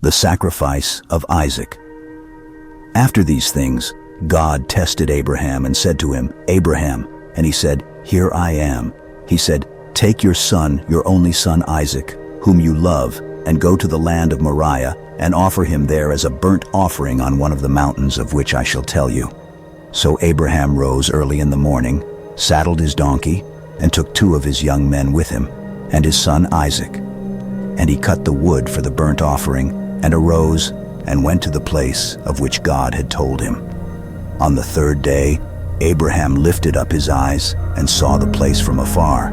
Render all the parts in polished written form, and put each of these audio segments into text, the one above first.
The sacrifice of Isaac. After these things, God tested Abraham and said to him, "Abraham." And he said, "Here I am." He said, "Take your son, your only son Isaac, whom you love, and go to the land of Moriah, and offer him there as a burnt offering on one of the mountains of which I shall tell you." So Abraham rose early in the morning, saddled his donkey, and took 2 of his young men with him, and his son Isaac. And he cut the wood for the burnt offering, and arose, and went to the place of which God had told him. On the 3rd day, Abraham lifted up his eyes, and saw the place from afar.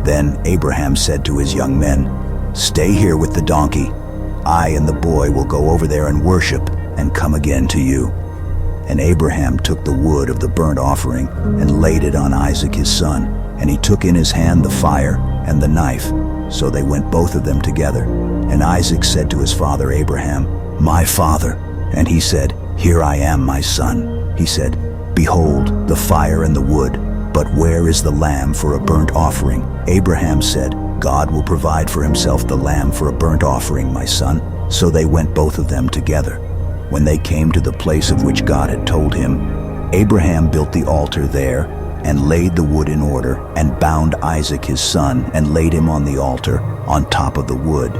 Then Abraham said to his young men, "Stay here with the donkey. I and the boy will go over there and worship, and come again to you." And Abraham took the wood of the burnt offering, and laid it on Isaac his son, and he took in his hand the fire and the knife. So they went both of them together. And Isaac said to his father Abraham, "My father." And he said, "Here I am, my son." He said, "Behold, the fire and the wood, but where is the lamb for a burnt offering?" Abraham said, "God will provide for himself the lamb for a burnt offering, my son." So they went both of them together. When they came to the place of which God had told him, Abraham built the altar there, and laid the wood in order, and bound Isaac his son, and laid him on the altar, on top of the wood.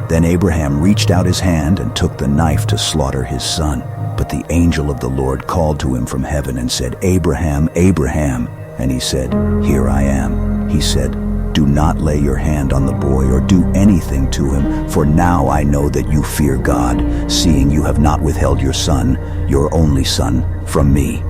Then Abraham reached out his hand, and took the knife to slaughter his son. But the angel of the Lord called to him from heaven, and said, "Abraham, Abraham." And he said, "Here I am." He said, "Do not lay your hand on the boy, or do anything to him, for now I know that you fear God, seeing you have not withheld your son, your only son, from me."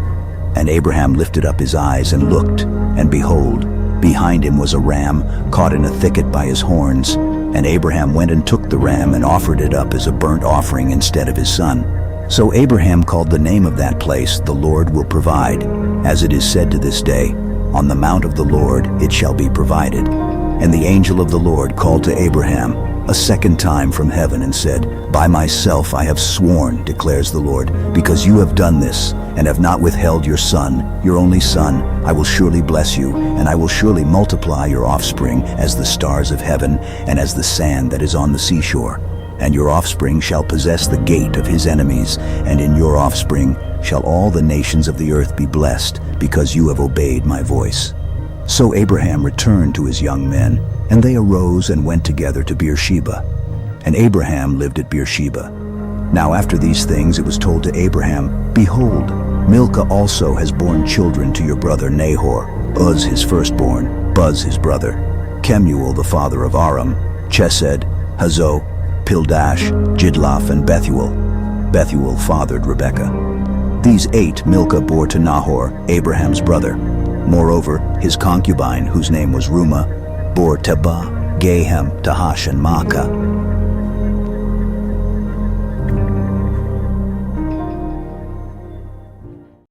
And Abraham lifted up his eyes and looked, and behold, behind him was a ram, caught in a thicket by his horns. And Abraham went and took the ram, and offered it up as a burnt offering instead of his son. So Abraham called the name of that place, "The Lord will provide," as it is said to this day, "On the mount of the Lord it shall be provided." And the angel of the Lord called to Abraham a second time from heaven, and said, "By myself I have sworn, declares the Lord, because you have done this, and have not withheld your son, your only son, I will surely bless you, and I will surely multiply your offspring as the stars of heaven, and as the sand that is on the seashore. And your offspring shall possess the gate of his enemies, and in your offspring shall all the nations of the earth be blessed, because you have obeyed my voice." So Abraham returned to his young men, and they arose and went together to Beersheba. And Abraham lived at Beersheba. Now after these things it was told to Abraham, "Behold, Milcah also has borne children to your brother Nahor, Uz his firstborn, Buz his brother, Kemuel the father of Aram, Chesed, Hazo, Pildash, Jidlaph, and Bethuel. Bethuel fathered Rebekah. These 8 Milcah bore to Nahor, Abraham's brother. Moreover, his concubine, whose name was Reumah, bore Tebah, Gahem, Tahash, and Maacah.